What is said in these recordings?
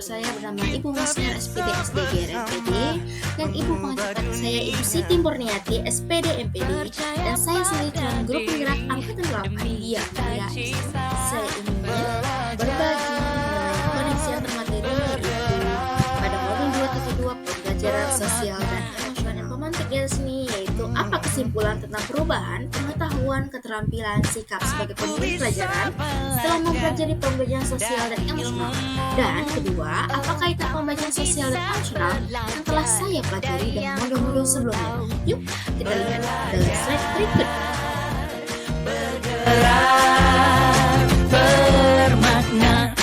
saya bernama Ibu Masniar SPD SDG RMPD dan Ibu pengajar saya Ibu Siti Murniati SPD MPD dan saya sendiri dalam grup penggerak Angkatan Laut India. Saya ingin berbagi mengenai koneksi antar materi yaitu pada modul 2.2 pembelajaran sosial dan emosional yang pemantik di sini, yaitu apa kesimpulan tentang perubahan pengetahuan, keterampilan, sikap sebagai pemberi pelajaran setelah mempelajari pembelajaran sosial dan emosional, dan kedua, apa kaitan pembelajaran sosial dan emosional yang telah saya pelajari dan modul-modul sebelumnya. Yuk kita lihat dalam slide berikut. Bermakna.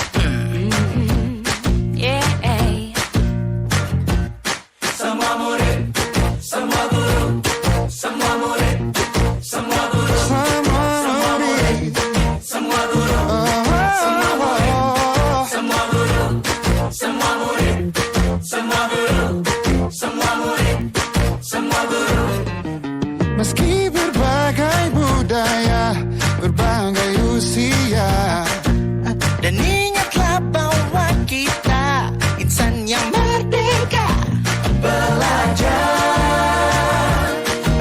Semua murid, semua guru, semua murid, semua guru, semua murid, semua guru, semua murid, semua guru, semua murid, semua guru, semua murid, semua guru. Meski berbagai budaya, berbagai usia, Dan ingatlah bahwa kita insan yang merdeka. Belajar,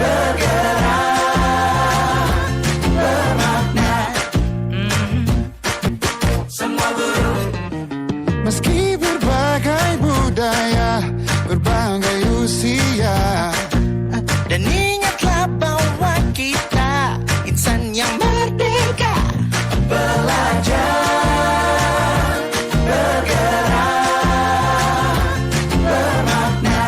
bergerak, bermakna. Semua guru, meski berbagai budaya, berbagai usia, Dan ingatlah bahwa kita insan yang merdeka. belajar, bergerak, bermakna.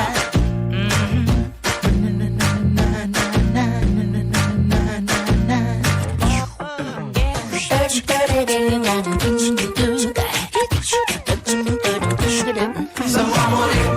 Semua murid,